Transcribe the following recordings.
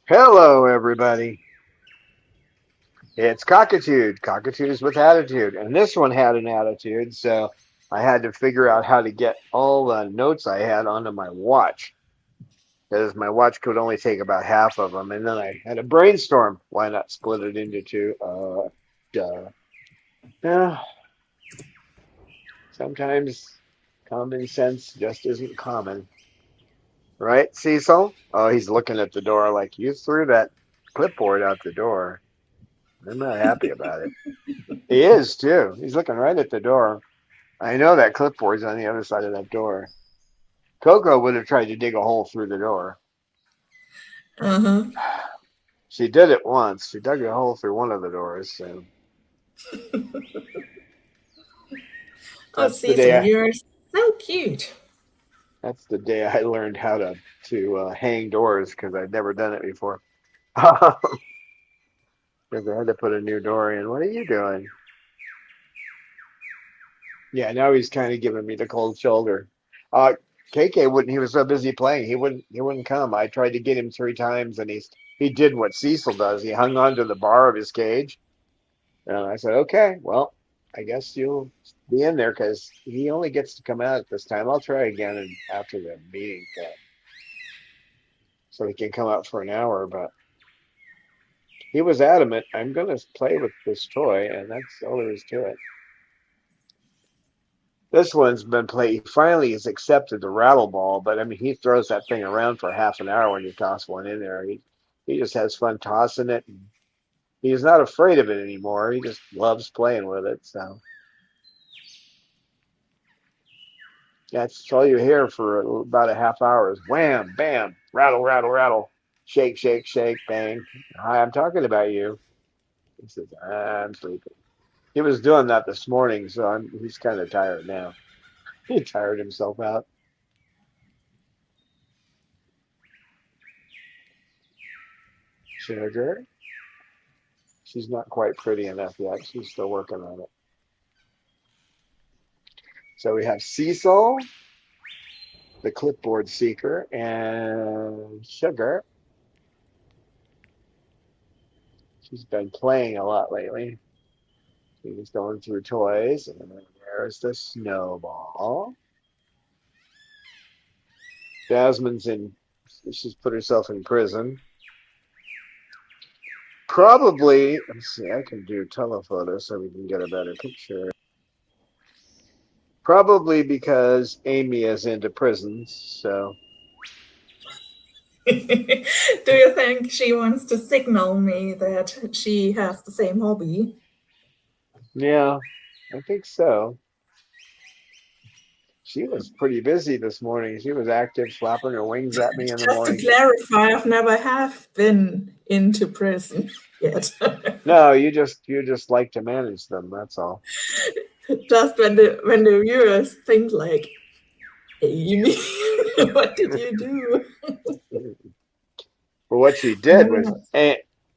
Hello, everybody. It's Cockatoos with attitude. And this one had an attitude, so I had to figure out how to get all the notes I had onto my watch, because my watch could only take about half of them. And then I had a brainstorm. Why not split it into two? Duh. Yeah, sometimes common sense just isn't common. Right, Cecil? Oh, he's looking at the door like you threw that clipboard out the door. I'm not happy about it. He is too. He's looking right at the door. I know that clipboard's on the other side of that door. Coco would have tried to dig a hole through the door. Uh-huh. She did it once. She dug a hole through one of the doors. So Oh, that's the Cecil, day. you're so cute. That's the day I learned how to hang doors because I'd never done it before. Because I had to put a new door in. What are you doing? Yeah, now he's kind of giving me the cold shoulder. Uh, KK wouldn't. He was so busy playing. He wouldn't come. I tried to get him 3 times, and he did what Cecil does. He hung on to the bar of his cage, and I said, "Okay, well, I guess you'll be in there because he only gets to come out at this time. I'll try again and after the meeting, so he can come out for an hour." But he was adamant. I'm going to play with this toy, and that's all there is to it. This one's been played. He finally has accepted the rattle ball, but I mean, he throws that thing around for half an hour when you toss one in there. He just has fun tossing it. And he's not afraid of it anymore. He just loves playing with it. So that's all you hear for about a half hour is wham, bam, rattle, rattle, rattle, shake, shake, shake, bang. Hi, I'm talking about you. He says, I'm sleeping. He was doing that this morning, so he's kind of tired now. He tired himself out. Sugar. She's not quite pretty enough yet. She's still working on it. So we have Cecil, the clipboard seeker, and Sugar. She's been playing a lot lately. She's going through toys, and then there's the snowball. Jasmine's in. She's put herself in prison. Probably, let's see, I can do telephoto so we can get a better picture. Probably because Amy is into prisons, so. Do you think she wants to signal me that she has the same hobby? Yeah, I think so. She was pretty busy this morning. She was active, flapping her wings at me in the Just to morning. clarify, I've never have been into prison yet. No, you just like to manage them, that's all. Just when the viewers think like, Amy, what did you do? Well, what she did was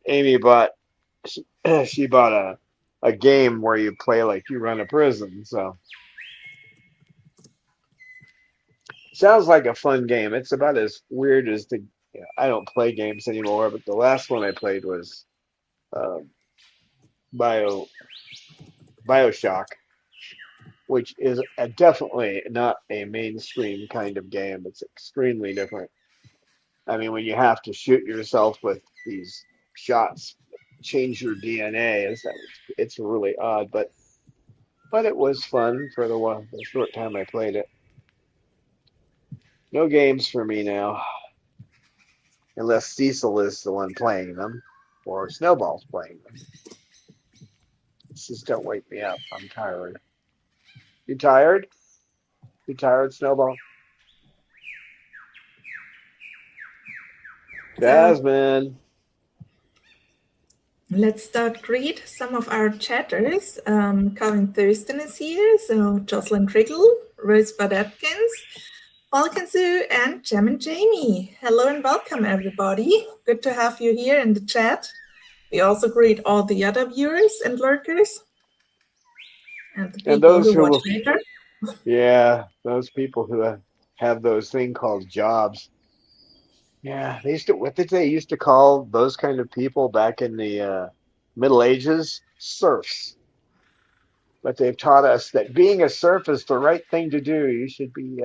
Amy bought she bought a game where you play like you run a prison. So sounds like a fun game. It's about as weird as I don't play games anymore, but the last one I played was Bio BioShock, which is definitely not a mainstream kind of game. It's extremely different. I mean, when you have to shoot yourself with these shots, change your DNA, it's really odd, but it was fun for the short time I played it. No games for me now, unless Cecil is the one playing them or Snowball's playing them. Just don't wake me up. I'm tired. You tired? You tired, Snowball? So Jasmine. let's start greet some of our chatters. Colin Thurston is here, so Jocelyn Triggle, Rosebud Atkins, Falcon Sue, and Jem and Jamie. Hello and welcome, everybody. Good to have you here in the chat. We also greet all the other viewers and lurkers and the And people those who who watch will, later. yeah, those people who have those thing called jobs. Yeah, they used to, what did they used to call those kind of people back in the Middle Ages? Serfs. But they've taught us that being a serf is the right thing to do. You should be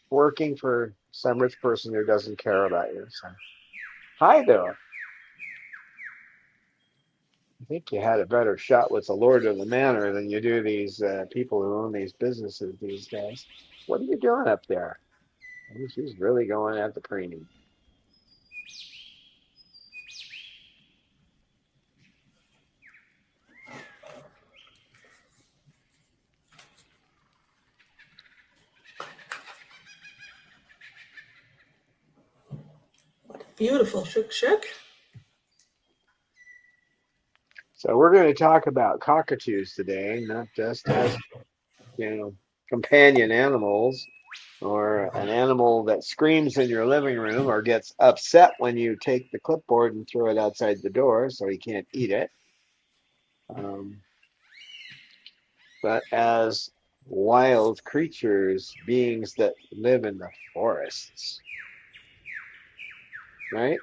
working for some rich person who doesn't care about you. So, hi there. I think you had a better shot with the Lord of the Manor than you do these people who own these businesses these days. What are you doing up there? Oh, she's really going at the preening. Beautiful shook shook. So we're going to talk about cockatoos today, not just as, companion animals or an animal that screams in your living room or gets upset when you take the clipboard and throw it outside the door so he can't eat it. Um, but as wild creatures, beings that live in the forests, right?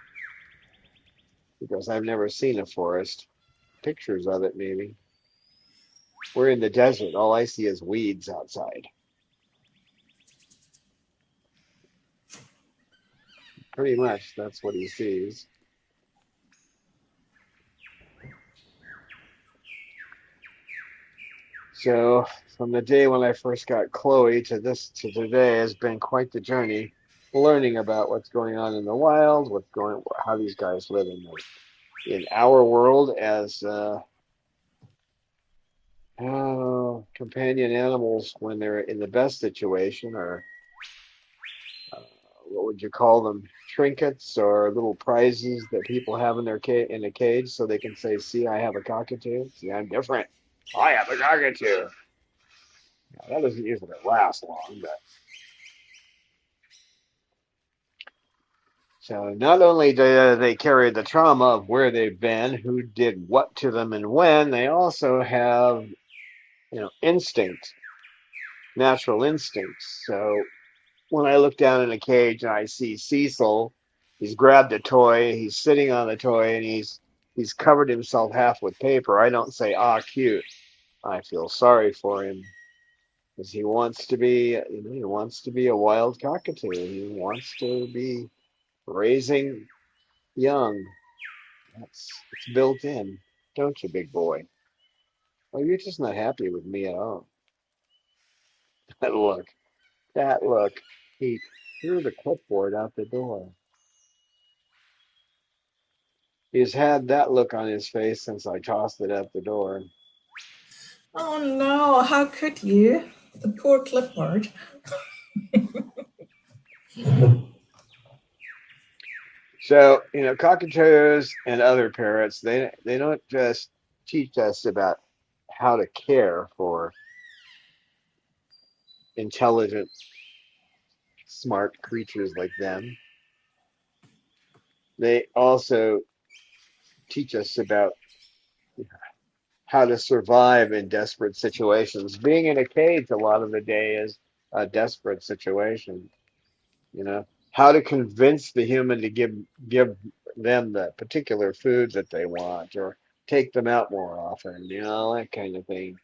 Because I've never seen a forest. Pictures of it, maybe. We're in the desert. All I see is weeds outside. Pretty much, that's what he sees. So, from the day when I first got Chloe to today has been quite the journey, learning about what's going on in the wild, how these guys live in our world as companion animals when they're in the best situation, or uh, what would you call them? Trinkets or little prizes that people have in their in a cage, so they can say, "See, I have a cockatoo. See, I'm different. I have a cockatoo." Now, that doesn't usually last long, but so not only do they carry the trauma of where they've been, who did what to them, and when, they also have, instinct, natural instincts. So when I look down in a cage and I see Cecil, he's grabbed a toy, he's sitting on the toy, and he's covered himself half with paper. I don't say, "Ah, cute." I feel sorry for him because he wants to be a wild cockatoo. He wants to be raising young. It's built in, don't you, big boy? Oh, you're just not happy with me at all. That look, that look. He threw the clipboard out the door. He's had that look on his face since I tossed it out the door. Oh no, how could you? The poor clipboard. So, cockatoos and other parrots, they don't just teach us about how to care for intelligent, smart creatures like them. They also teach us about how to survive in desperate situations. Being in a cage a lot of the day is a desperate situation. How to convince the human to give them the particular food that they want, or take them out more often, that kind of thing.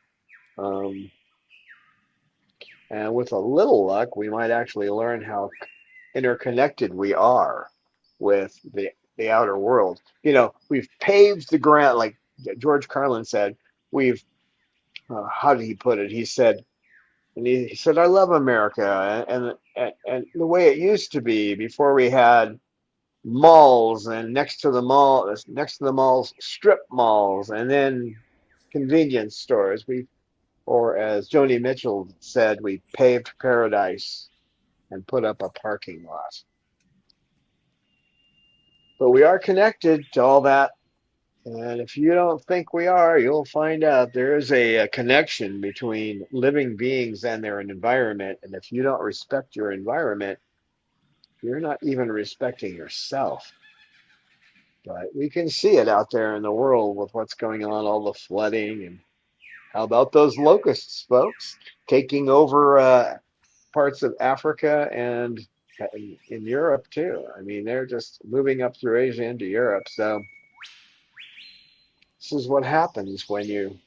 Um, and with a little luck, we might actually learn how interconnected we are with the outer world. We've paved the ground, like George Carlin said. We've How did he put it? He said, "I love America," and the way it used to be before we had malls, and next to the malls, strip malls, and then convenience stores. Or as Joni Mitchell said, we paved paradise and put up a parking lot. But we are connected to all that. And if you don't think we are, you'll find out there is a connection between living beings and their environment. And if you don't respect your environment, you're not even respecting yourself. But we can see it out there in the world with what's going on, all the flooding. And how about those locusts, folks, taking over parts of Africa and in Europe too? I mean, they're just moving up through Asia into Europe. So this is what happens when you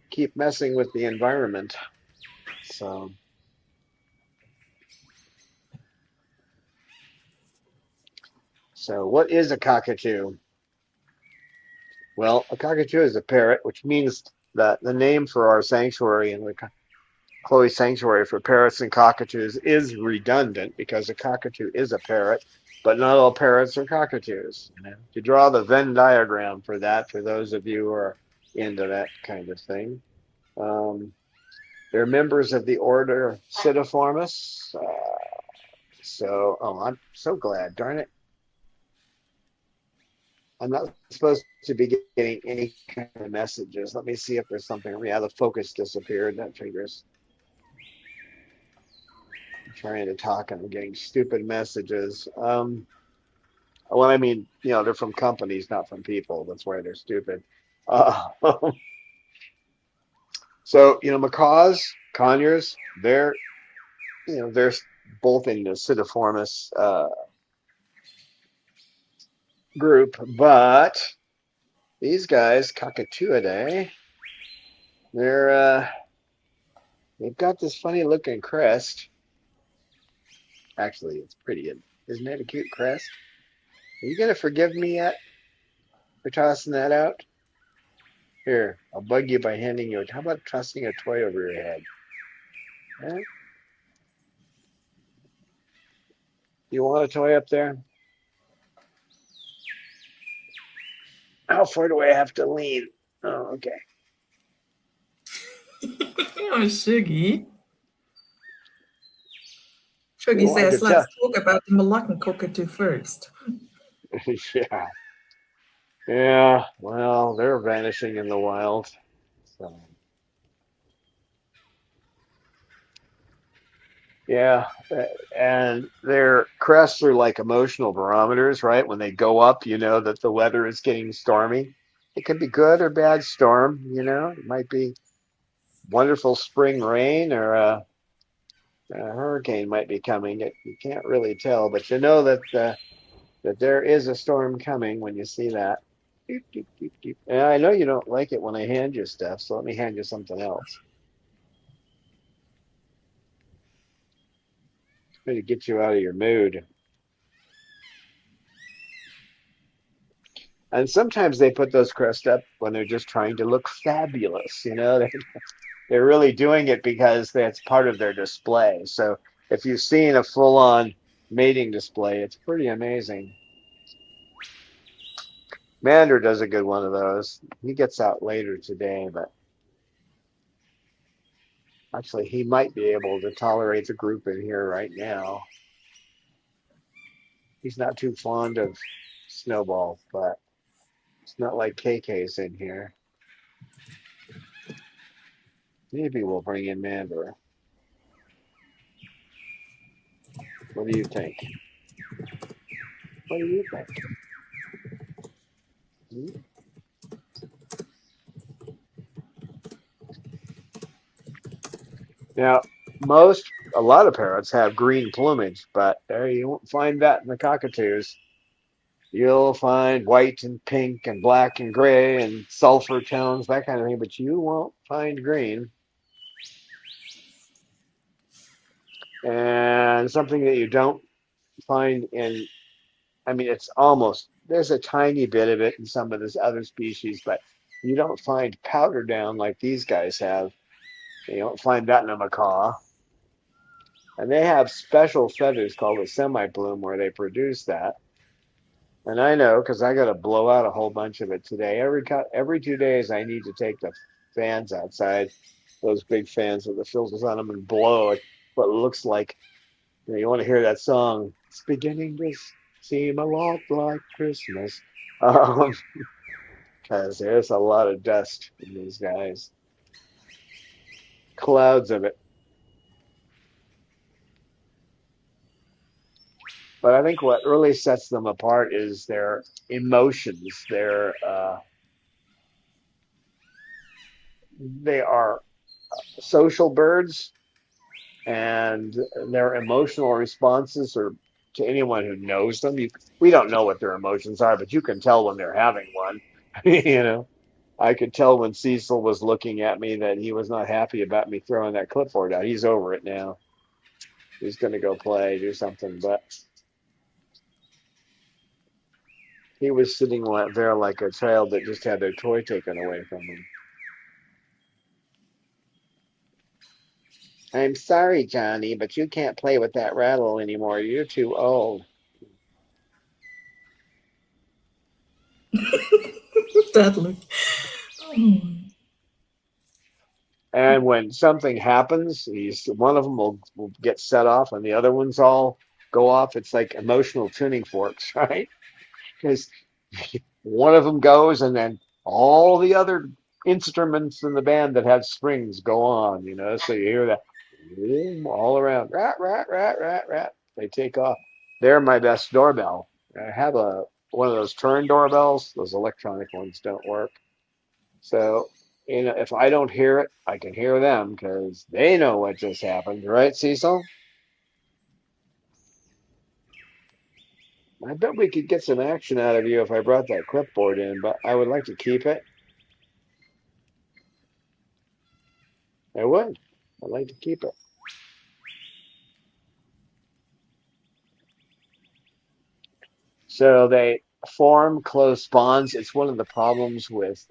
keep messing with the environment. So, so what is a cockatoo? Well, a cockatoo is a parrot, which means that the name for our sanctuary and the Chloe Sanctuary for parrots and cockatoos is redundant because a cockatoo is a parrot, but not all parrots are cockatoos. You know? To draw the Venn diagram for that, for those of you who are into that kind of thing, um, they're members of the order Psittaformis. I'm so glad, darn it. I'm not supposed to be getting any kind of messages. Let me see if there's something. Yeah, the focus disappeared. That figures. I'm trying to talk and I'm getting stupid messages. Well, I mean, they're from companies, not from people. That's why they're stupid. Uh, macaws, conures, they're both in the Psittaformis group, but these guys, Cockatooidae, they've got this funny looking crest. Actually, it's pretty. Isn't that a cute crest? Are you gonna forgive me yet for tossing that out? Here, I'll bug you by handing you. How about tossing a toy over your head? Huh? You want a toy up there? How far do I have to lean? Oh, okay. Oh, Shuggy. Shuggy Ooh, I says, could let's tell. talk about the Moluccan cockatoo first. Yeah, yeah. Well, they're vanishing in the wild. So, yeah, and their crests are like emotional barometers, right? When they go up, you know that the weather is getting stormy. It could be good or bad storm, It might be wonderful spring rain or a hurricane might be coming. You can't really tell, but you know that there is a storm coming when you see that. Doop, doop, doop, doop. And I know you don't like it when I hand you stuff, so let me hand you something else. Try to get you out of your mood. And sometimes they put those crests up when they're just trying to look fabulous. They're really doing it because that's part of their display. So if you've seen a full-on mating display, it's pretty amazing. Mander does a good one of those. He gets out later today, but actually he might be able to tolerate the group in here right now. He's not too fond of Snowball, but it's not like KK's in here. Maybe we'll bring in Mander. What do you think? What do you think? Hmm? Now, a lot of parrots have green plumage, but there you won't find that in the cockatoos. You'll find white and pink and black and gray and sulfur tones, that kind of thing, but you won't find green. And something that you don't find I mean, there's a tiny bit of it in some of this other species, but you don't find powder down like these guys have. You don't find that in a macaw. And they have special feathers called a semi-plume where they produce that. And I know because I got to blow out a whole bunch of it today. Every 2 days, I need to take the fans outside, those big fans with the filters on them, and blow it. What it looks like. You want to hear that song? It's beginning to seem a lot like Christmas. Um, because there's a lot of dust in these guys, clouds of it. But I think what really sets them apart is their emotions. They are social birds, and their emotional responses are to anyone who knows them. We don't know what their emotions are, but you can tell when they're having one. You know, I could tell when Cecil was looking at me that he was not happy about me throwing that clipboard out. He's over it now. He's going to go play, do something. But he was sitting there like a child that just had their toy taken away from them. I'm sorry, Johnny, but you can't play with that rattle anymore. You're too old. That look. Oh. And when something happens, one of them will get set off, and the other ones all go off. It's like emotional tuning forks, right? Because one of them goes, and then all the other instruments in the band that have strings go on. So you hear that all around, rat, rat, rat, rat, rat. They take off. They're my best doorbell. I have one of those turn doorbells. Those electronic ones don't work. So, if I don't hear it, I can hear them because they know what just happened, right, Cecil? I bet we could get some action out of you if I brought that clipboard in, but I would like to keep it. I would. I'd like to keep it. So they form close bonds. It's one of the problems with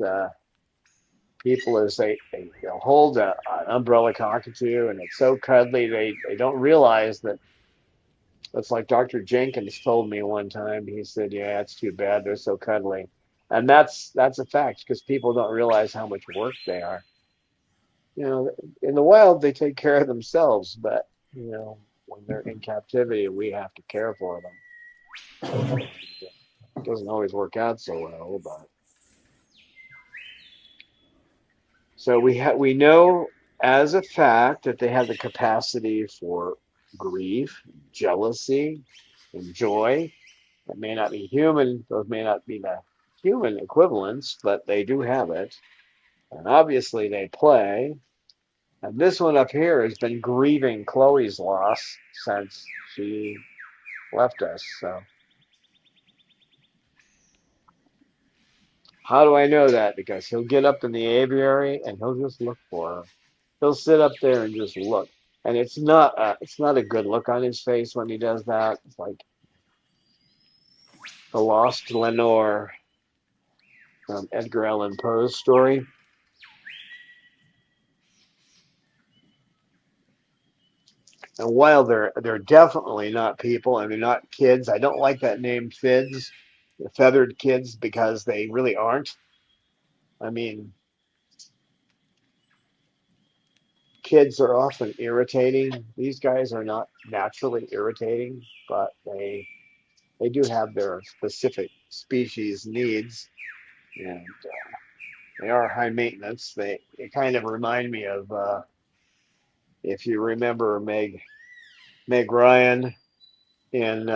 people is they'll hold an umbrella cockatoo and it's so cuddly they don't realize that. That's like Dr. Jenkins told me one time. He said, "Yeah, it's too bad they're so cuddly," and that's a fact because people don't realize how much work they are. In the wild they take care of themselves, but when they're in captivity, we have to care for them. It doesn't always work out so well, but so we know as a fact that they have the capacity for grief, jealousy, and joy. That may not be human, those may not be the human equivalents, but they do have it. And obviously they play. And this one up here has been grieving Chloe's loss since she left us. So how do I know that? Because he'll get up in the aviary and he'll just look for her. He'll sit up there and just look. And it's not a good look on his face when he does that. It's like the lost Lenore from Edgar Allan Poe's story. And while they're definitely not people and they're not kids, I don't like that name FIDS, the feathered kids, because they really aren't. I mean, kids are often irritating. These guys are not naturally irritating, but they do have their specific species needs, and they are high maintenance. They kind of remind me of if you remember Meg Ryan in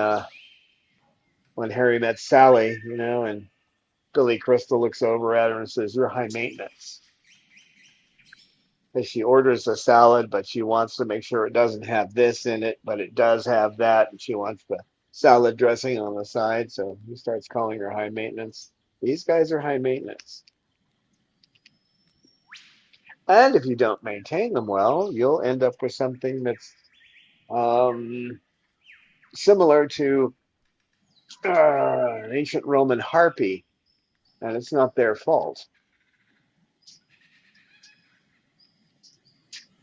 When Harry Met Sally, and Billy Crystal looks over at her and says, "You're high maintenance." And she orders a salad, but she wants to make sure it doesn't have this in it, but it does have that. And she wants the salad dressing on the side. So he starts calling her high maintenance. These guys are high maintenance. And if you don't maintain them well, you'll end up with something that's um, similar to an ancient Roman harpy, and it's not their fault.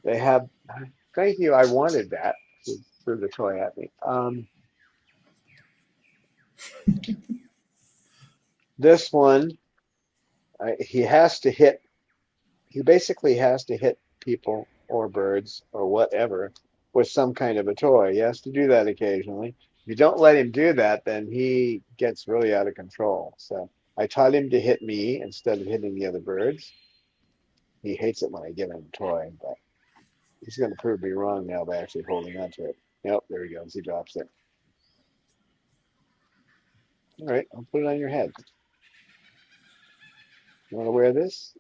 They have, thank you, I wanted that. She threw the toy at me. this one, he has to hit. He basically has to hit people or birds or whatever with some kind of a toy. He has to do that occasionally. If you don't let him do that, then he gets really out of control. So I taught him to hit me instead of hitting the other birds. He hates it when I give him a toy, but he's going to prove me wrong now by actually holding on to it. Yep, there he goes. He drops it. All right, I'll put it on your head. You want to wear this?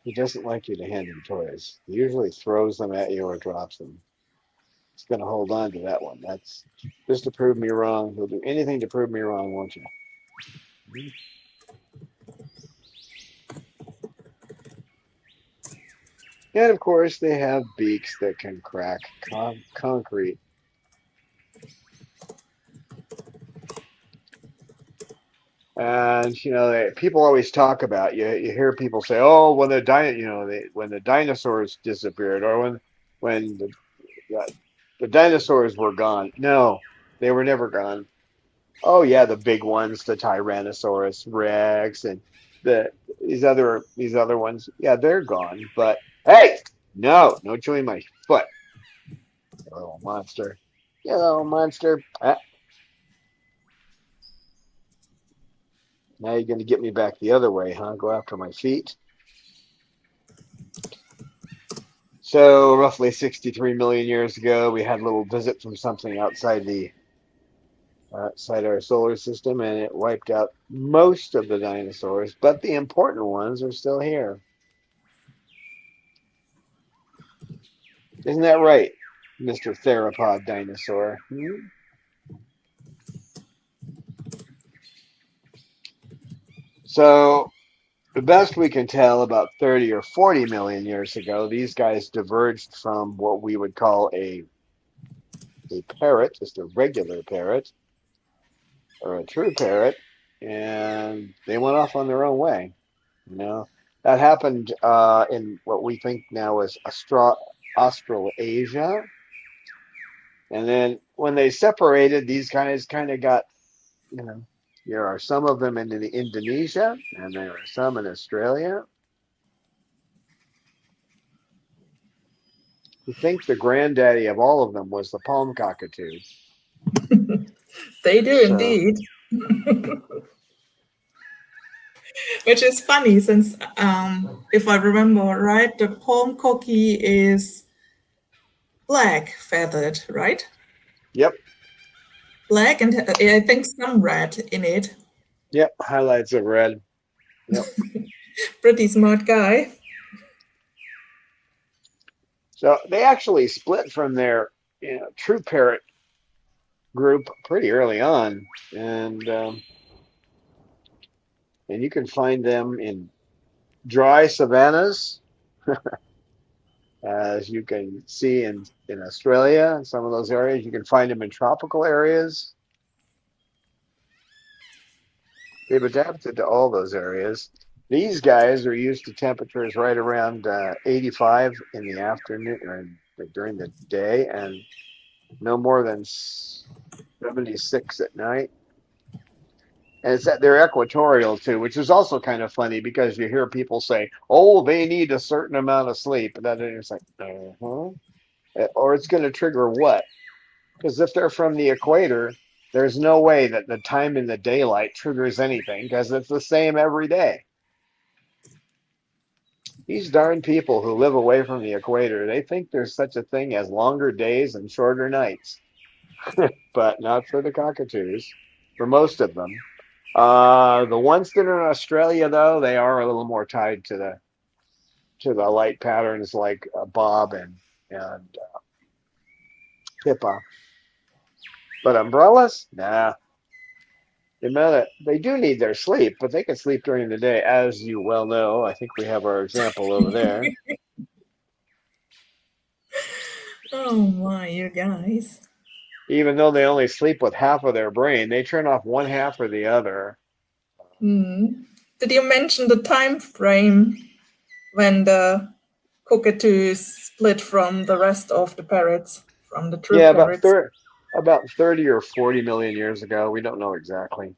He doesn't like you to hand him toys. He usually throws them at you or drops them. He's going to hold on to that one. That's just to prove me wrong. He'll do anything to prove me wrong, won't you? And of course, they have beaks that can crack concrete. And people always talk about you hear people say, "Oh, when when the dinosaurs disappeared, or when the dinosaurs were gone." No, they were never gone. Oh yeah, the big ones, the Tyrannosaurus Rex, and these other ones. Yeah, they're gone. But hey, no chewing my foot, you little monster. You little monster. Now you're going to get me back the other way, huh? Go after my feet. So roughly 63 million years ago, we had a little visit from something outside our solar system, and it wiped out most of the dinosaurs, but the important ones are still here. Isn't that right, Mr. Theropod dinosaur? So the best we can tell, about 30 or 40 million years ago, these guys diverged from what we would call a parrot, just a regular parrot, or a true parrot, and they went off on their own way. That happened in what we think now is Australasia. And then when they separated, these guys kind of got, there are some of them in Indonesia, and there are some in Australia. I think the granddaddy of all of them was the palm cockatoo. They do indeed. Which is funny since, if I remember right, the palm cocky is black feathered, right? Yep. Black and I think some red in it. Yep, highlights of red. Yep. Pretty smart guy. So they actually split from their true parrot group pretty early on, and you can find them in dry savannas, as you can see in Australia, in some of those areas. You can find them in tropical areas. They've adapted to all those areas. These guys are used to temperatures right around 85 in the afternoon or during the day, and no more than 76 at night. And they're equatorial too, which is also kind of funny because you hear people say, "Oh, they need a certain amount of sleep," and then it's like, or it's going to trigger what? Because if they're from the equator, there's no way that the time in the daylight triggers anything because it's the same every day. These darn people who live away from the equator, they think there's such a thing as longer days and shorter nights, but not for the cockatoos, for most of them. The ones that are in Australia, though, they are a little more tied to the light patterns, like Bob and Pippa. But umbrellas, nah. They do need their sleep, but they can sleep during the day, as you well know. I think we have our example over there. Oh my, you guys. Even though they only sleep with half of their brain, they turn off one half or the other. Did you mention the time frame when the cockatoos split from the rest of the parrots, from the true parrots? about 30 or 40 million years ago. We don't know exactly.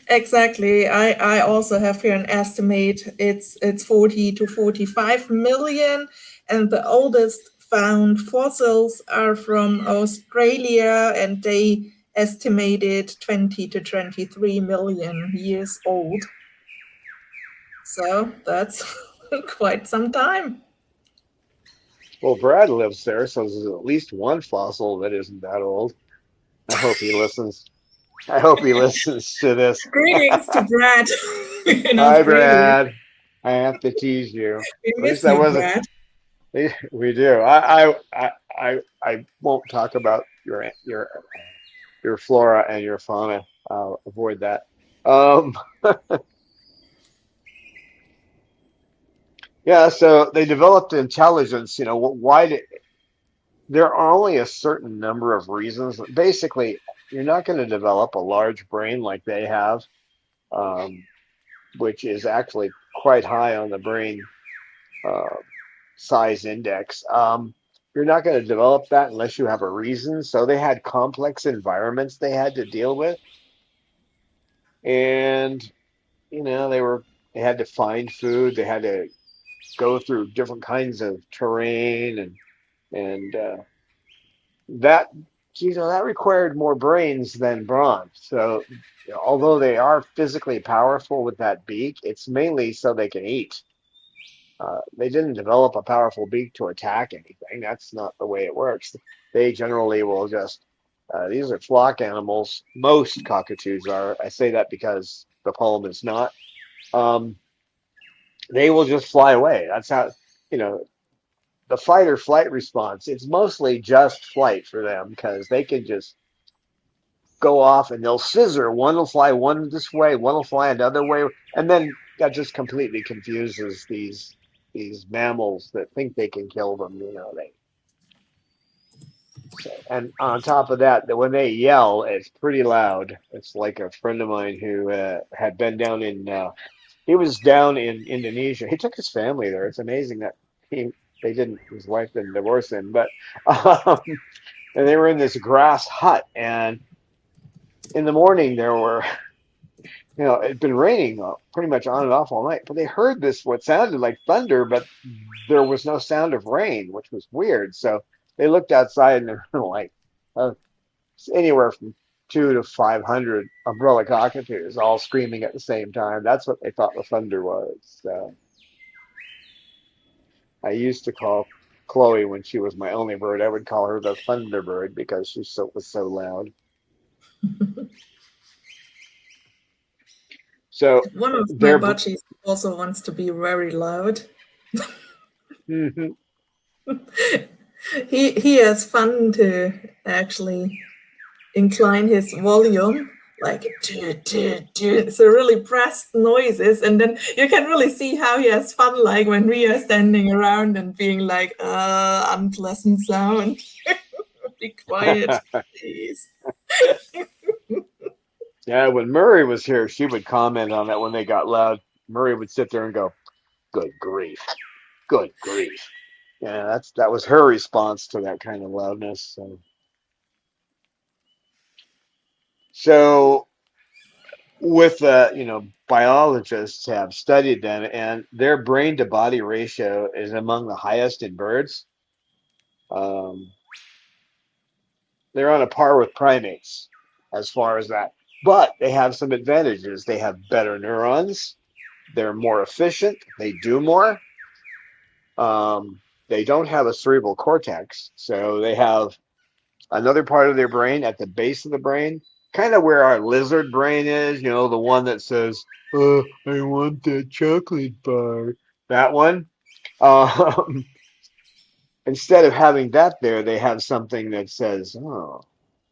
Exactly. I also have here an estimate. It's 40 to 45 million, and the oldest found fossils are from Australia, and they estimated 20 to 23 million years old. So that's quite some time. Well, Brad lives there, so there's at least one fossil that isn't that old. I hope he listens. I hope he listens to this. Greetings to Brad in Hi, Australia. Brad. I have to tease you. We At least miss that you, wasn't. Brad. We do. I won't talk about your flora and your fauna. I'll avoid that. Um, yeah. So they developed intelligence. You know, why did there are only a certain number of reasons. Basically, you're not going to develop a large brain like they have, um, which is actually quite high on the brain uh, size index. You're not going to develop that unless you have a reason. So they had complex environments they had to deal with, and they had to find food. They had to go through different kinds of terrain, and that that required more brains than brawn. So although they are physically powerful with that beak, it's mainly so they can eat. They didn't develop a powerful beak to attack anything. That's not the way it works. They generally will just, these are flock animals. Most cockatoos are. I say that because the poem is not. Um, they will just fly away. That's how, you know, the fight or flight response, it's mostly just flight for them because they can just go off and they'll scissor. One will fly one this way, one will fly another way, and then that just completely confuses these mammals that think they can kill them. And on top of that, that when they yell, it's pretty loud. It's like a friend of mine who had been down in he was down in Indonesia. He took his family there. It's amazing that he they didn't his wife didn't divorce him, but and they were in this grass hut, and in the morning there were it'd been raining pretty much on and off all night, but they heard this, what sounded like thunder, but there was no sound of rain, which was weird. So they looked outside and they were like uh, anywhere from 2 to 500 umbrella cockatoos all screaming at the same time. That's what they thought the thunder was. So I used to call Chloe when she was my only bird. I would call her the Thunderbird because was so loud. So One of my they're budgies also wants to be very loud. He has fun to actually incline his volume like so really pressed noises, and then you can really see how he has fun, like when we are standing around and being like unpleasant sound. Be quiet, please. Yeah, when Murray was here, she would comment on that when they got loud. Murray would sit there and go, "Good grief, good grief." Yeah, that was her response to that kind of loudness. So with biologists have studied them, and their brain to body ratio is among the highest in birds. Um, they're on a par with primates as far as that, but they have some advantages. They have better neurons. They're more efficient. They do more. They don't have a cerebral cortex, so they have another part of their brain at the base of the brain, kind of where our lizard brain is, the one that says, I want that chocolate bar. That one. Um, instead of having that there, they have something that says, oh,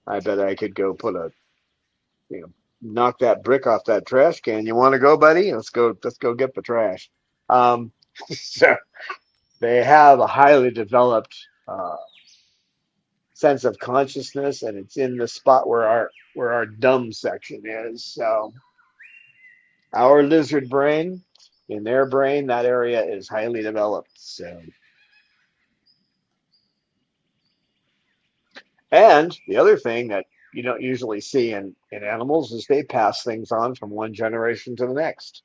I bet I could go knock that brick off that trash can. You want to go, buddy? Let's go get the trash. Um, so they have a highly developed sense of consciousness, and it's in the spot where our dumb section is. So our lizard brain, in their brain, that area is highly developed. So And the other thing that you don't usually see in animals is they pass things on from one generation to the next.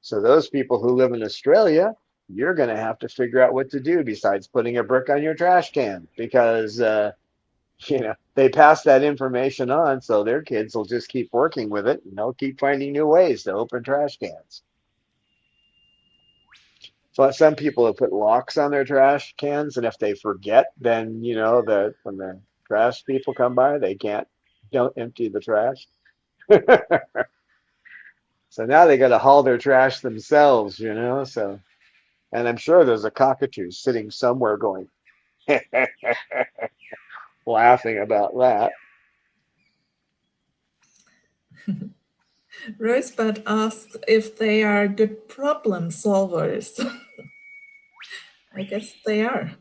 So those people who live in Australia, you're going to have to figure out what to do besides putting a brick on your trash can because they pass that information on, so their kids will just keep working with it and they'll keep finding new ways to open trash cans. So some people have put locks on their trash cans, and if they forget, then when the trash people come by, they can't don't empty the trash. So now they got to haul their trash themselves. So, and I'm sure there's a cockatoo sitting somewhere going, laughing about that. Rosebud asked if they are good problem solvers. I guess they are.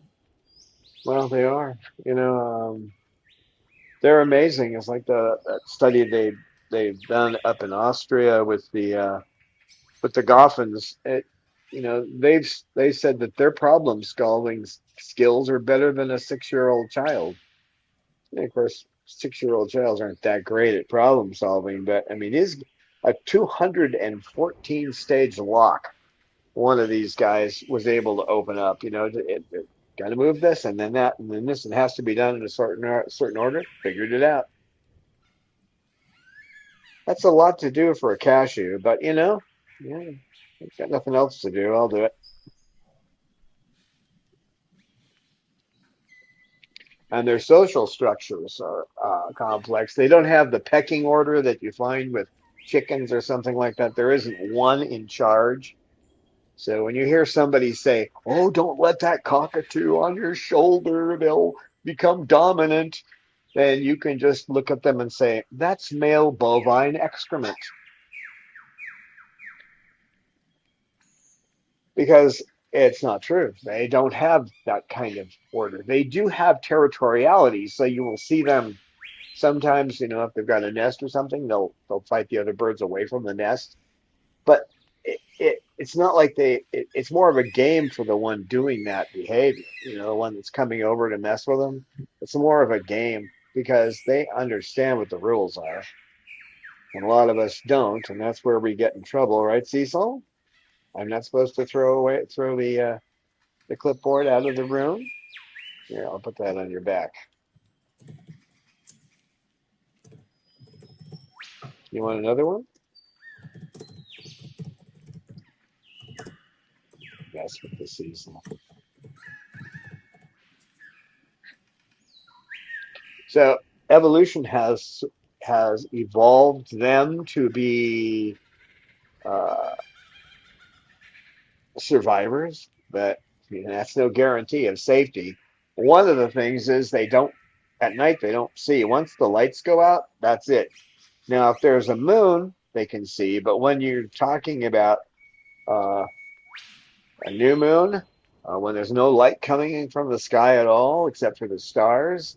Well, they are. They're amazing. It's like that study they've done up in Austria with the Goffins. They said that their problem solving skills are better than a 6-year-old child. And of course, 6-year-old childs aren't that great at problem solving, but I mean, is a 214 stage lock. One of these guys was able to open up. Got to move this and then that and then this, and it has to be done in a certain order. Figured it out. That's a lot to do for a cashew, but yeah, I've got nothing else to do. I'll do it. And their social structures are complex. They don't have the pecking order that you find with chickens or something like that. There isn't one in charge. So when you hear somebody say, "Oh, don't let that cockatoo on your shoulder, they'll become dominant," then you can just look at them and say, "That's male bovine excrement." Because it's not true. They don't have that kind of order. They do have territoriality, so you will see them sometimes, if they've got a nest or something, they'll fight the other birds away from the nest. But it's not like it's more of a game for the one doing that behavior, the one that's coming over to mess with them. It's more of a game because they understand what the rules are. And a lot of us don't, and that's where we get in trouble, right, Cecil? I'm not supposed to throw the clipboard out of the room. Here, I'll put that on your back. You want another one? Yes, with the Cecil. So evolution has evolved them to be uh, survivors, but that's no guarantee of safety. One of the things is at night they don't see. Once the lights go out, that's it. Now, if there's a moon, they can see, but when you're talking about uh, a new moon, when there's no light coming in from the sky at all, except for the stars,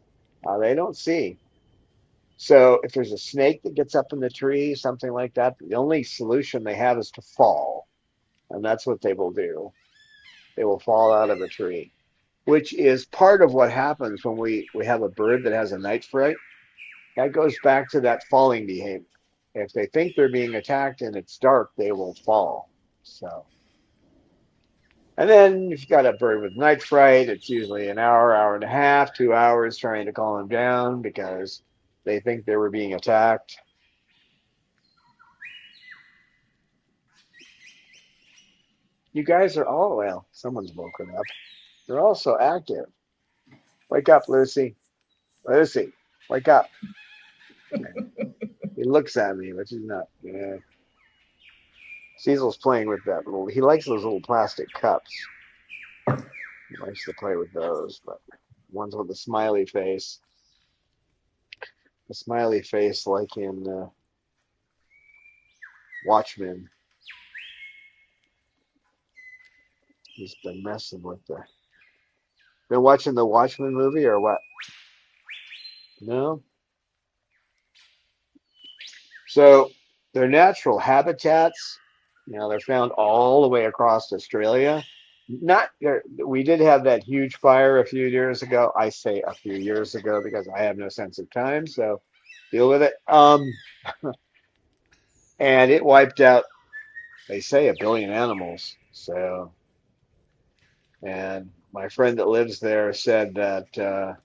they don't see. So if there's a snake that gets up in the tree, something like that, the only solution they have is to fall. And that's what they will do. They will fall out of a tree, which is part of what happens when we have a bird that has a night fright. That goes back to that falling behavior. If they think they're being attacked and it's dark, they will fall. So, and then if you've got a bird with night fright, it's usually an hour, hour and a half, 2 hours trying to calm them down because they think they were being attacked. You guys are all, well, someone's woken up. They're all so active. Wake up, Lucy. Lucy, wake up. He looks at me, which is not. Yeah. Cecil's playing with he likes those little plastic cups. He likes to play with those, but ones with a smiley face. A smiley face like in Watchmen. He's been messing with the. Been watching the Watchmen movie or what? No? So their natural habitats, they're found all the way across Australia. not we did have that huge fire a few years ago. I say a few years ago because I have no sense of time, so deal with it. And it wiped out, they say, 1 billion animals. So, and my friend that lives there said that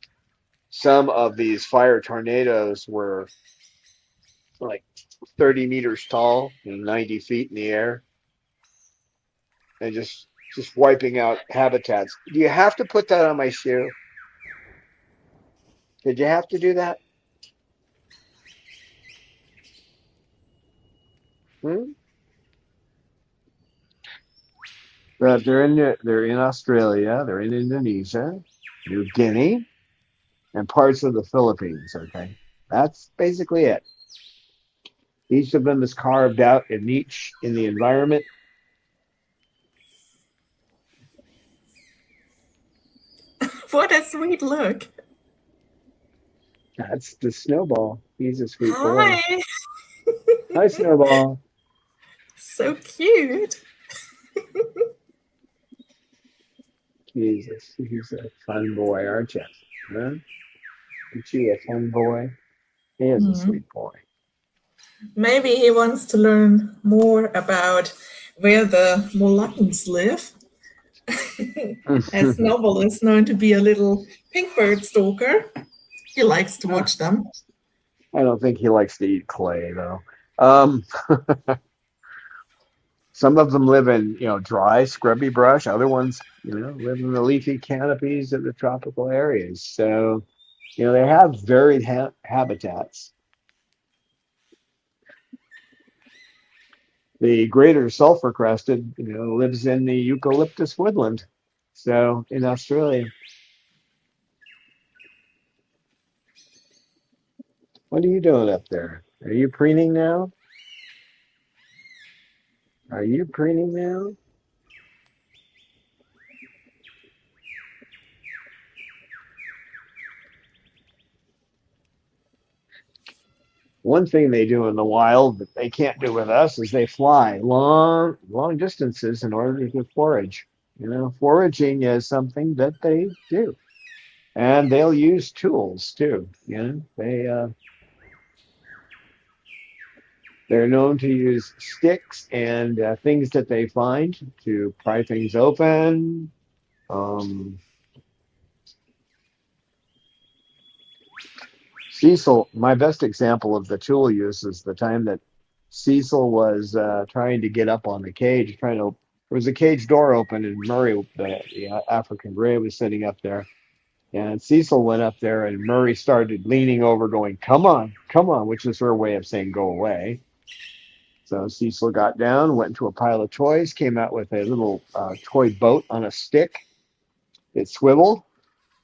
some of these fire tornadoes were like 30 meters tall and 90 feet in the air, and just wiping out habitats. Do you have to put that on my shoe? Did you have to do that? Hmm? But they're in Australia, they're in Indonesia, New Guinea, and parts of the Philippines. Okay, that's basically it. Each of them is carved out a niche in the environment. What a sweet look. That's the Snowball. He's a sweet boy. Hi. Hi, Snowball. So cute. Jesus, he's a fun boy, aren't you? Huh? Aren't you a fun boy? He is a Hmm. sweet boy. Maybe he wants to learn more about where the Moluccans live, as Snowball is known to be a little pink bird stalker. He likes to watch them. I don't think he likes to eat clay, though. Um, some of them live in, dry, scrubby brush. Other ones, live in the leafy canopies of the tropical areas. So, they have varied habitats. The greater sulfur crested, lives in the eucalyptus woodland. So in Australia, what are you doing up there? Are you preening now? Are you preening now? One thing they do in the wild that they can't do with us is they fly long, long distances in order to forage. Foraging is something that they do, and they'll use tools too. They're known to use sticks and things that they find to pry things open. Um, Cecil, my best example of the tool use is the time that Cecil was trying to get up on the cage, there was a cage door open, and Murray, the African gray, was sitting up there. And Cecil went up there, and Murray started leaning over, going, come on, which is her way of saying go away. So Cecil got down, went into a pile of toys, came out with a little toy boat on a stick. It swiveled,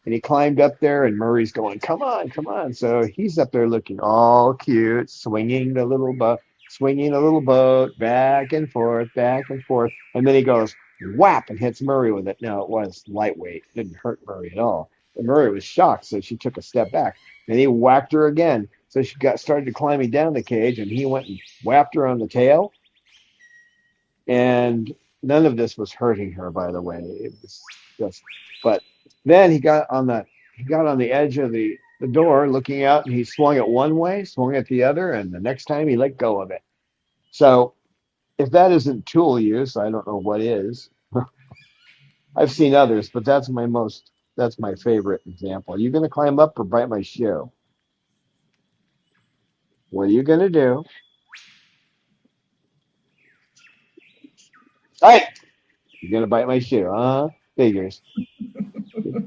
and he climbed up there, and Murray's going, come on, come on. So he's up there looking all cute, swinging the little boat back and forth. And then he goes, whap, and hits Murray with it. Now, it was lightweight, didn't hurt Murray at all. But Murray was shocked, so she took a step back. And he whacked her again. So she started climbing down the cage, and he went and whapped her on the tail. And none of this was hurting her, by the way. It was just, but then he got on the edge of the door looking out, and he swung it one way, swung it the other, and the next time he let go of it. So if that isn't tool use, I don't know what is. I've seen others, but that's my favorite example. Are you gonna climb up or bite my shoe? What are you gonna do? Hey, you're gonna bite my shoe, huh? Figures.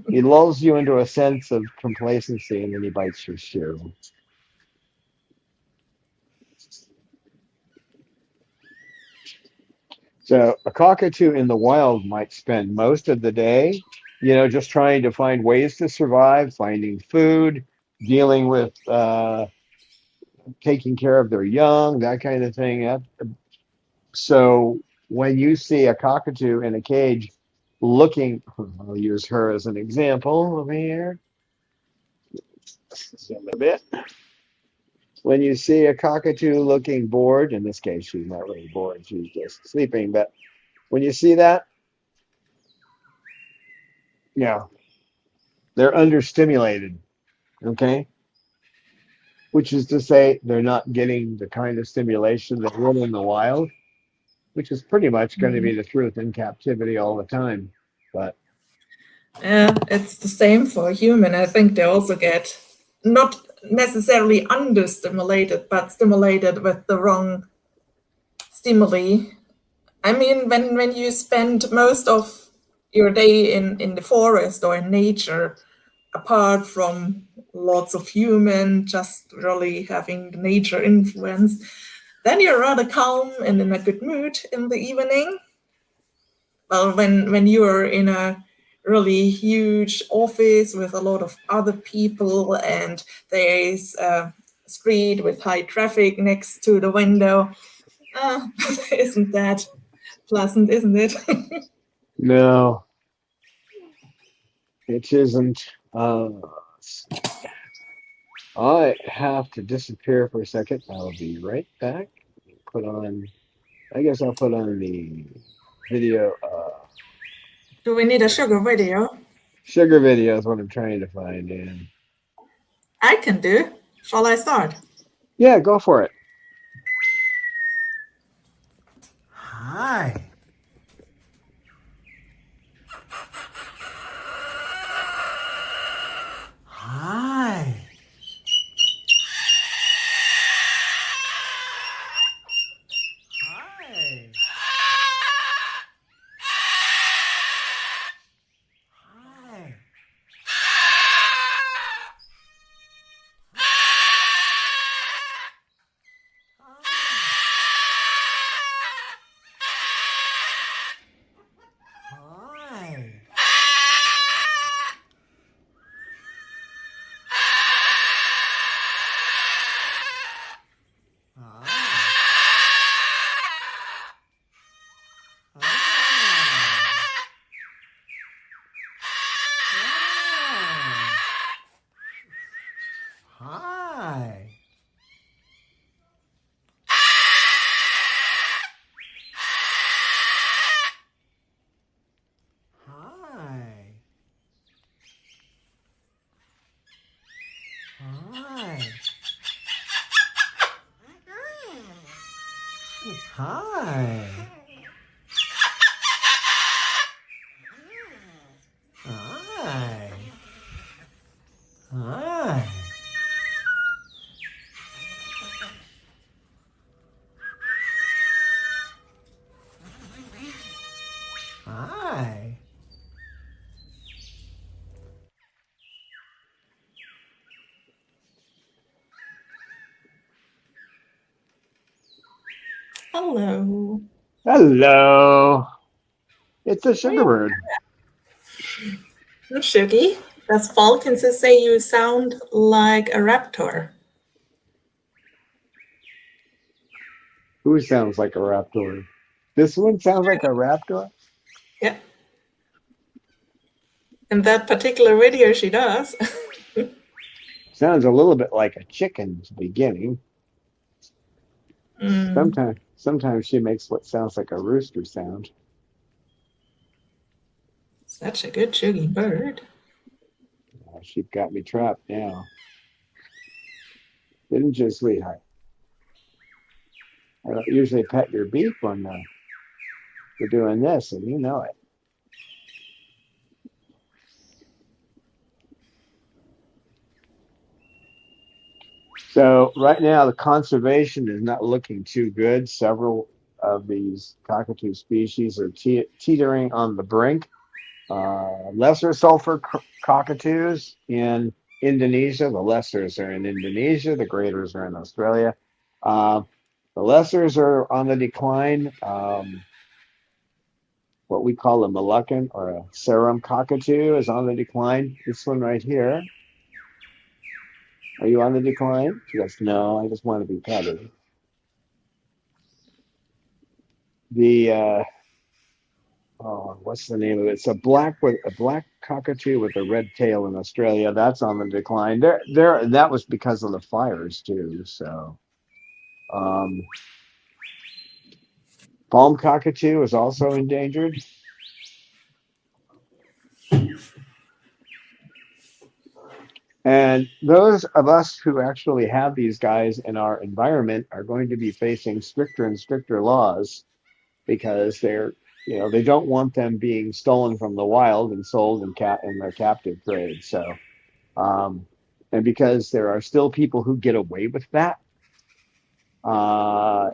He lulls you into a sense of complacency, and then he bites your shoe. So a cockatoo in the wild might spend most of the day, just trying to find ways to survive, finding food, dealing with taking care of their young, that kind of thing. So when you see a cockatoo in a cage looking, I'll use her as an example over here. Zoom a bit. When you see a cockatoo looking bored, in this case, she's not really bored, she's just sleeping. But when you see that, Yeah, they're understimulated. Okay, which is to say they're not getting the kind of stimulation they would in the wild, which is pretty much going to be the truth in captivity all the time. But Yeah, it's the same for a human. I think they also get not necessarily understimulated, but stimulated with the wrong stimuli. I mean, when you spend most of your day in the forest or in nature, apart from lots of human, just really having the nature influence, then you're rather calm and in a good mood in the evening. Well, when you're in a really huge office with a lot of other people and there's a street with high traffic next to the window, isn't that pleasant, isn't it? no, it isn't. I have to disappear for a second. I'll be right back. Put on, I guess I'll put on the video. Do we need a sugar video? Sugar video is what I'm trying to find. And I can do. Shall I start? yeah, go for it. Hi. Hi. Hi. Hi. Hi. Hi. Hi. Hi. Hi. Hi. Hi. Hi. Hello. Hello. It's a sugar bird. Shuggy, does Falcons say you sound like a raptor? Who sounds like a raptor? This one sounds like a raptor? Yeah. In that particular video, she does. Sounds a little bit like a chicken to beginning. Sometimes she makes what sounds like a rooster sound. Such a good Shuggy bird. She got me trapped now. Didn't you, sweetheart? I don't usually pet your beak when we're doing this, and you know it. So right now, the conservation is not looking too good. Several of these cockatoo species are teetering on the brink. Lesser sulfur cockatoos in Indonesia. The lessers are in Indonesia. The greaters are in Australia. Uh, the lessers are on the decline. What we call a moluccan or a serum cockatoo is on the decline. This one right here. Are you on the decline? She goes, no, I just want to be petted. The what's the name of it? It's a black cockatoo with a red tail in Australia. That's on the decline. That was because of the fires too. So, um, palm cockatoo is also endangered. And those of us who actually have these guys in our environment are going to be facing stricter and stricter laws because they don't want them being stolen from the wild and sold in their captive trade. So, um, and because there are still people who get away with that, uh,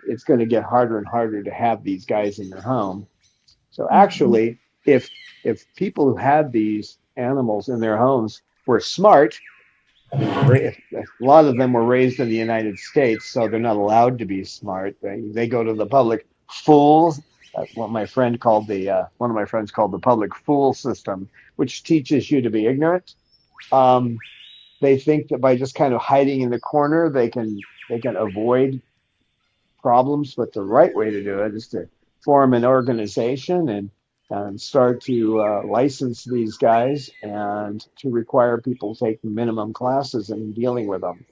it's going to get harder and harder to have these guys in their home. So Mhm. actually, if people who had these animals in their homes were smart, a lot of them were raised in the United States, so they're not allowed to be smart. They go to the public fools. That's what my friend called one of my friends called the public fool system, which teaches you to be ignorant. Um, they think that by just kind of hiding in the corner, they can avoid problems, but the right way to do it is to form an organization and start to license these guys and to require people to take minimum classes in dealing with them,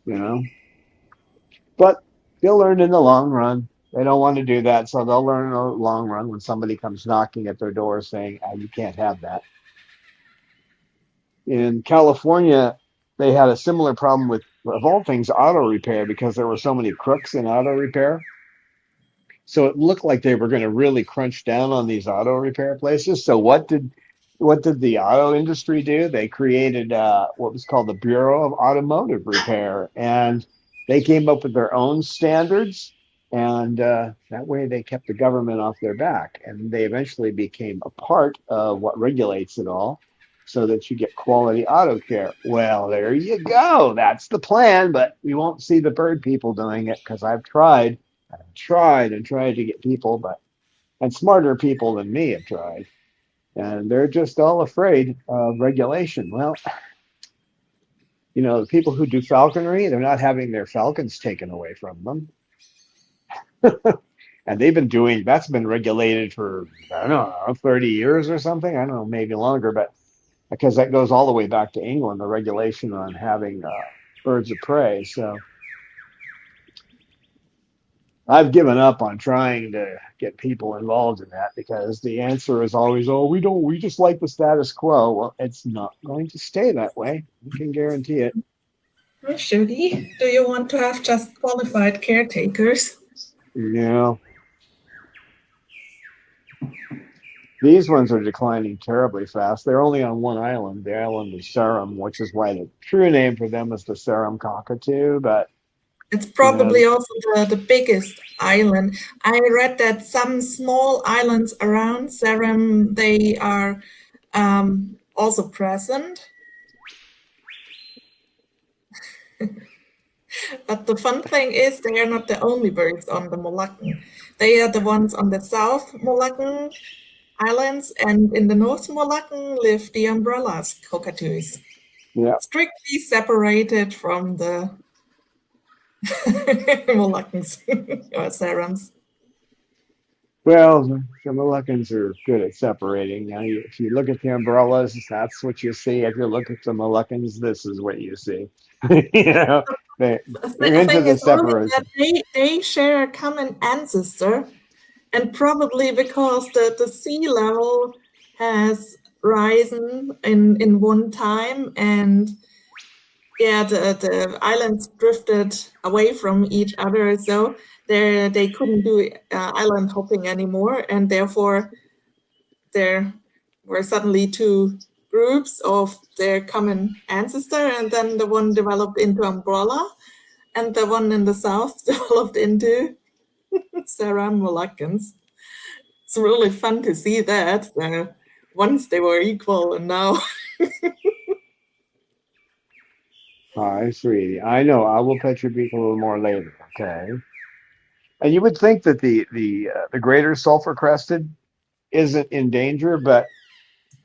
you know. But they'll learn in the long run. They don't want to do that, so they'll learn in the long run when somebody comes knocking at their door saying, you can't have that. In California, they had a similar problem with, of all things, auto repair because there were so many crooks in auto repair. So it looked like they were going to really crunch down on these auto repair places. So what did the auto industry do? They created what was called the Bureau of Automotive Repair, and they came up with their own standards, and that way they kept the government off their back, and they eventually became a part of what regulates it all, so that you get quality auto care. Well, there you go. That's the plan, but we won't see the bird people doing it because I've tried and tried to get people, and smarter people than me have tried, and they're just all afraid of regulation. Well, the people who do falconry, they're not having their falcons taken away from them, and that's been regulated for I don't know 30 years or something. I don't know, maybe longer, but because that goes all the way back to England, the regulation on having birds of prey. So I've given up on trying to get people involved in that because the answer is always, oh, we just like the status quo. Well, it's not going to stay that way. I can guarantee it. Oh, Judy, do you want to have just qualified caretakers? You know, these ones are declining terribly fast. They're only on one island, the island of Seram, which is why the true name for them is the Seram cockatoo. But, It's you know, probably also the biggest island. I read that some small islands around Saram, they are also present. But the fun thing is they are not the only birds on the Moluccan. They are the ones on the South Moluccan Islands, and in the North Moluccan live the umbrellas, cockatoos, yeah. strictly separated from the Moluccans or Sarams. Well, the Moluccans are good at separating. Now, if you look at the umbrellas, that's what you see. If you look at the Moluccans, this is what you see. you know, they, they're The into thing the is only that separation. they share a common ancestor, and probably because the sea level has risen in one time, and yeah, the islands drifted away from each other, so they couldn't do island hopping anymore, and therefore there were suddenly two groups of their common ancestor, and then the one developed into umbrella, and the one in the south developed into Sarah Moluccans. It's really fun to see that. Once they were equal, and now Hi, sweetie. I know. I will pet your beak a little more later. Okay. And you would think that the greater sulfur crested isn't in danger, but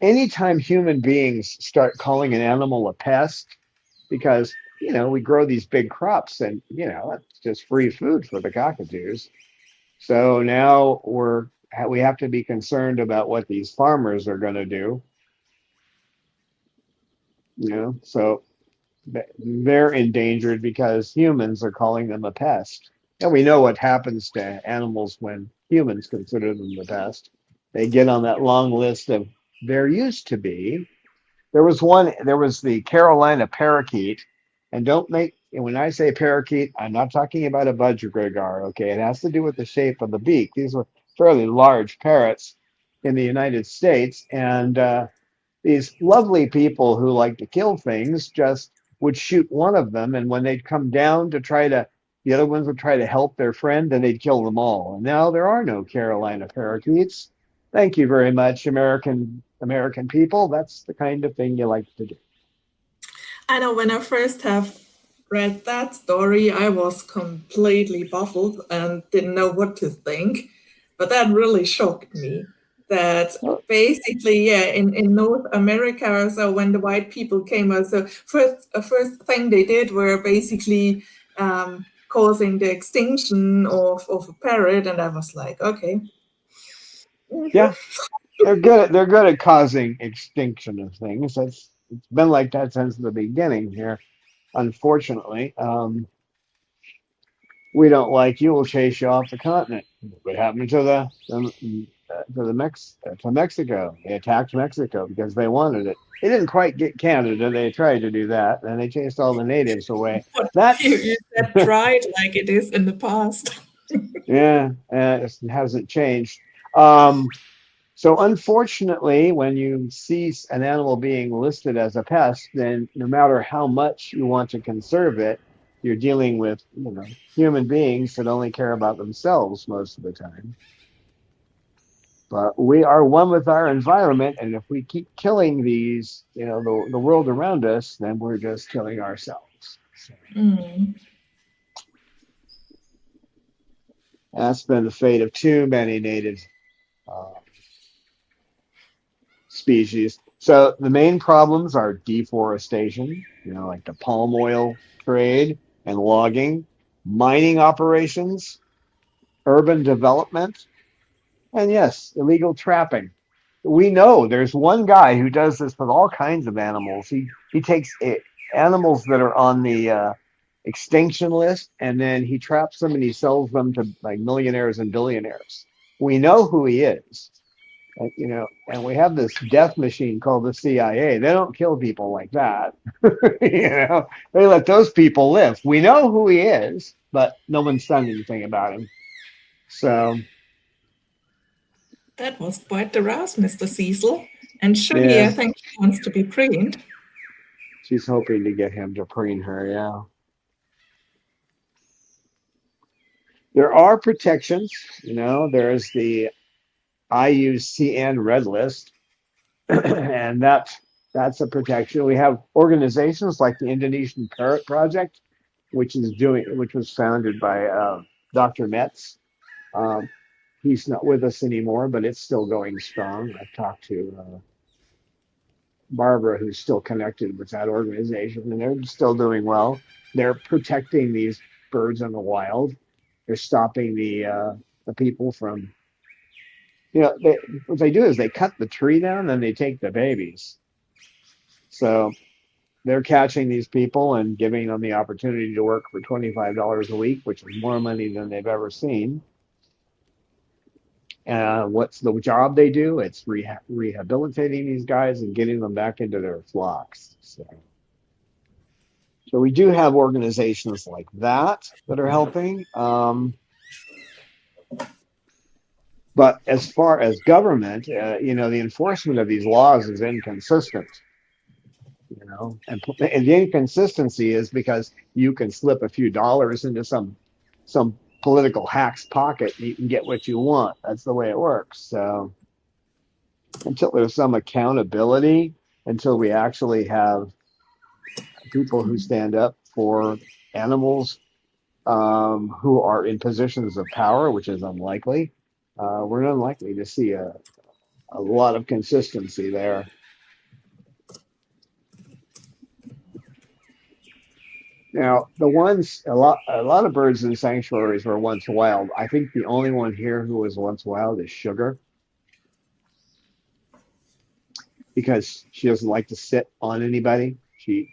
anytime human beings start calling an animal a pest, because we grow these big crops, and that's just free food for the cockatoos. So now we have to be concerned about what these farmers are going to do. So they're endangered because humans are calling them a pest. And we know what happens to animals when humans consider them the pest. They get on that long list of there used to be. There was one. There was the Carolina parakeet, and don't make. And when I say parakeet, I'm not talking about a budgerigar. Okay, it has to do with the shape of the beak. These were fairly large parrots in the United States, and these lovely people who like to kill things just would shoot one of them, and when they'd come down to try to, the other ones would try to help their friend, and they'd kill them all. And now there are no Carolina parakeets. Thank you very much, American people. That's the kind of thing you like to do. I know when I first have read that story, I was completely baffled and didn't know what to think. But that really shocked me. That Oh, basically, yeah, in North America, so when the white people came, so first thing they did were basically causing the extinction of a parrot, and I was like, okay. yeah, they're good at causing extinction of things. It's been like that since the beginning here. Unfortunately, we don't like you. We'll chase you off the continent. What happened to Mexico? They attacked Mexico because they wanted it. They didn't quite get Canada. They tried to do that, and they chased all the natives away. But you That's said tried like it is in the past. yeah, it hasn't changed. Um, so unfortunately, when you see an animal being listed as a pest, then no matter how much you want to conserve it, you're dealing with, human beings that only care about themselves most of the time. But we are one with our environment, and if we keep killing these, the world around us, then we're just killing ourselves. So Mm. that's been the fate of too many native uh, species. So the main problems are deforestation, like the palm oil trade and logging, mining operations, urban development, and yes, illegal trapping. We know there's one guy who does this with all kinds of animals. He takes animals that are on the extinction list, and then he traps them and he sells them to like millionaires and billionaires. We know who he is. And we have this death machine called the CIA. They don't kill people like that. They let those people live. We know who he is, but no one's done anything about him. So, That was quite the rouse, Mr. Cecil. And Shuggy, I yeah, think she wants to be preened. she's hoping to get him to preen her. Yeah. There are protections. There's the IUCN Red List, and that's a protection. We have organizations like the Indonesian Parrot Project, which was founded by Dr. Metz. Um, he's not with us anymore, but it's still going strong. I've talked to Barbara, who's still connected with that organization, and they're still doing well. They're protecting these birds in the wild. They're stopping the people from, what they do is they cut the tree down, then they take the babies. So they're catching these people and giving them the opportunity to work for $25 a week, which is more money than they've ever seen. What's the job they do? It's rehabilitating these guys and getting them back into their flocks. So we do have organizations like that are helping. But as far as government, the enforcement of these laws is inconsistent. And the inconsistency is because you can slip a few dollars into some political hack's pocket and you can get what you want. That's the way it works. So until there's some accountability, until we actually have people who stand up for animals who are in positions of power, which is unlikely, we're unlikely to see a lot of consistency there. Now, a lot of birds in sanctuaries were once wild. I think the only one here who was once wild is Sugar, because she doesn't like to sit on anybody. She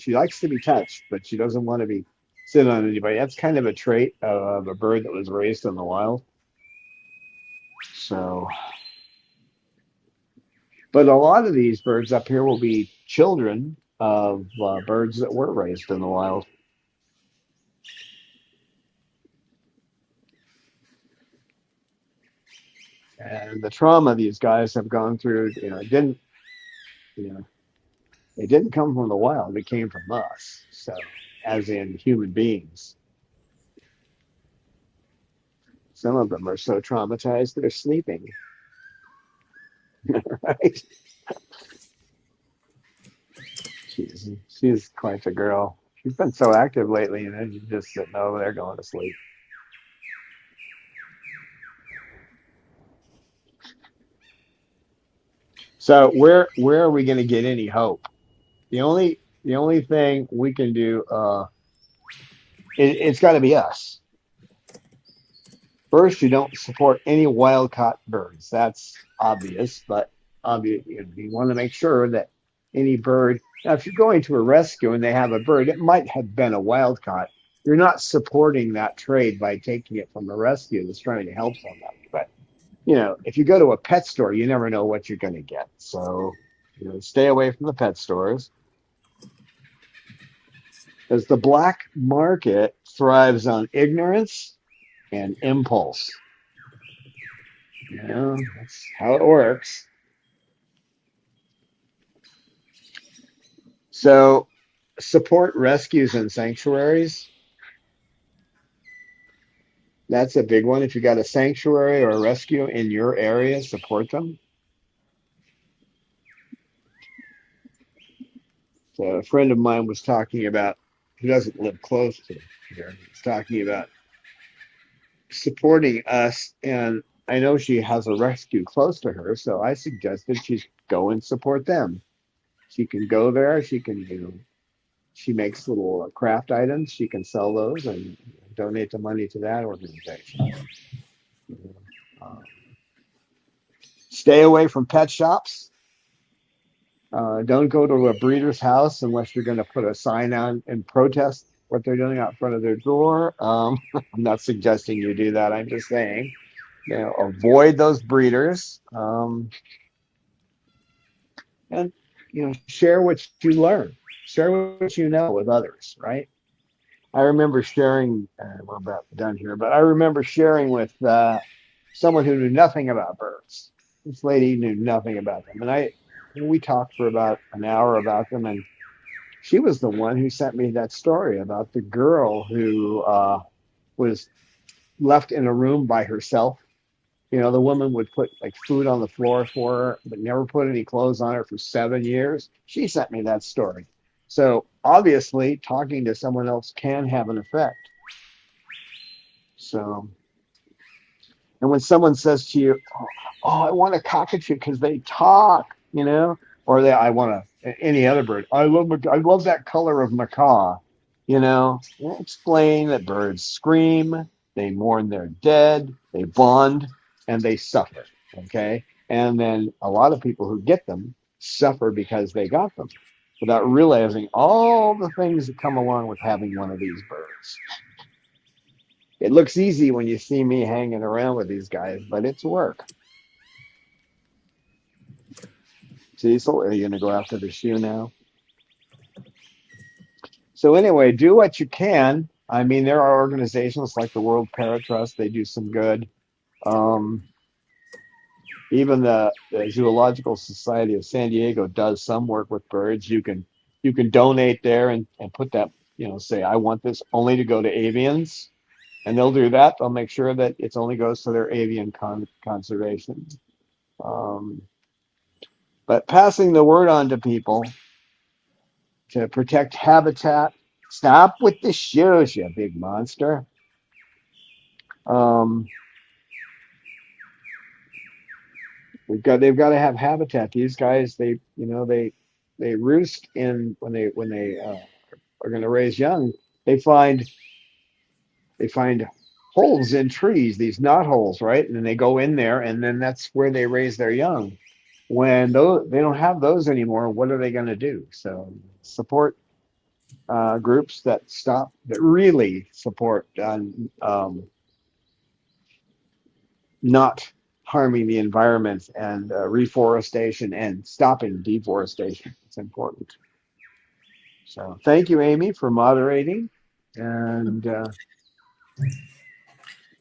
likes to be touched, but she doesn't want to be sit on anybody. That's kind of a trait of a bird that was raised in the wild. So, But a lot of these birds up here will be children of birds that were raised in the wild. And the trauma these guys have gone through, you know, it didn't come from the wild. It came from us. So, as in human beings. Some of them are so traumatized they're sleeping, right? She's quite a girl. She's been so active lately, and then she's just sitting over there going to sleep. So where are we going to get any hope? The only thing we can do, it's got to be us. First, you don't support any wild caught birds. That's obvious, but obvious, you want to make sure that any bird. Now, if you're going to a rescue and they have a bird, it might have been a wild caught. You're not supporting that trade by taking it from a rescue that's trying to help somebody. But if you go to a pet store, you never know what you're going to get. So, stay away from the pet stores. As the black market thrives on ignorance and impulse. That's how it works. So, support rescues and sanctuaries. That's a big one. If you got a sanctuary or a rescue in your area, support them. So a friend of mine was talking about, who doesn't live close to here, he's talking about supporting us. And I know she has a rescue close to her, so I suggested she go and support them. She can go there. She can, she makes little craft items. She can sell those and donate the money to that organization. Uh, Stay away from pet shops. Don't go to a breeder's house unless you're going to put a sign on and protest what they're doing out front of their door. I'm not suggesting you do that. I'm just saying, avoid those breeders, and share what you learn, share what you know with others. Right? I remember sharing. We're about done here, but I remember sharing with someone who knew nothing about birds. This lady knew nothing about them, and we talked for about an hour about them, and she was the one who sent me that story about the girl who was left in a room by herself. The woman would put like food on the floor for her, but never put any clothes on her for 7 years. She sent me that story. So obviously, talking to someone else can have an effect. So, and when someone says to you, "Oh, I want a cockatoo because they talk," or I want any other bird. I love that color of macaw. Explain that birds scream, they mourn their dead, they bond, and they suffer. Okay, and then a lot of people who get them suffer because they got them without realizing all the things that come along with having one of these birds. It looks easy when you see me hanging around with these guys, but it's work. Cecil, are you going to go after the shoe now? So anyway, do what you can. I mean, there are organizations like the World Parrot Trust. They do some good. Um, Even the Zoological Society of San Diego does some work with birds. You can donate there and put that, say, I want this only to go to avians, and they'll do that. They'll make sure that it only goes to their avian conservation. Um, but passing the word on to people to protect habitat. Stop with the shoes, you big monster. Um, they've got to have habitat. These guys, they roost in when they are going to raise young. They find they find holes in trees, these knot holes, right? And then they go in there, and then that's where they raise their young. When they don't have those anymore, what are they going to do? So support groups that really support not harming the environment and reforestation and stopping deforestation. It's important. So thank you, Amy, for moderating. And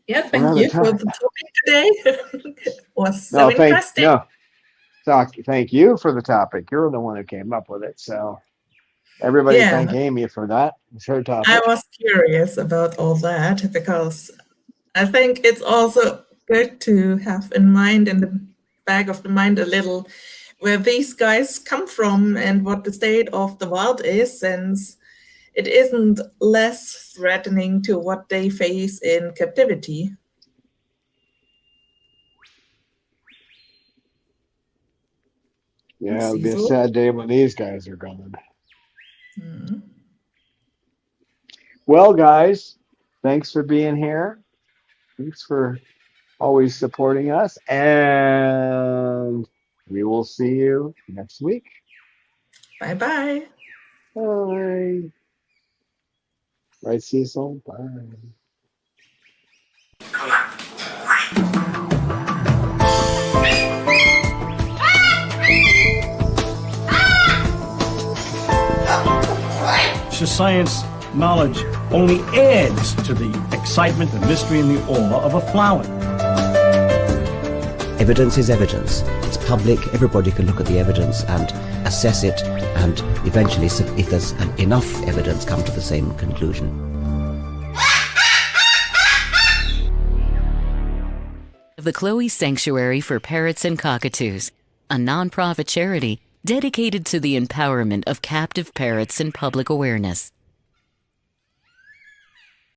Yeah, we're thank out of you for time. the topic today. It was so interesting. Thank you for the topic. You're the one who came up with it. So everybody Yeah, thank Amy for that. It's her I topic. was curious about all that because I think it's also good to have in mind, in the back of the mind, a little where these guys come from and what the state of the wild is, since it isn't less threatening to what they face in captivity. Yeah, it'll be a sad day when these guys are gone. Mm. Well, guys, thanks for being here. Thanks for always supporting us. And we will see you next week. Bye-bye. Bye. Right, Cecil? Bye. Science knowledge only adds to the excitement, the mystery, and the awe of a flower. Evidence is evidence. It's public. Everybody can look at the evidence and assess it, and eventually, if there's enough evidence, come to the same conclusion. The Chloe Sanctuary for Parrots and Cockatoos, a non-profit charity dedicated to the empowerment of captive parrots and public awareness.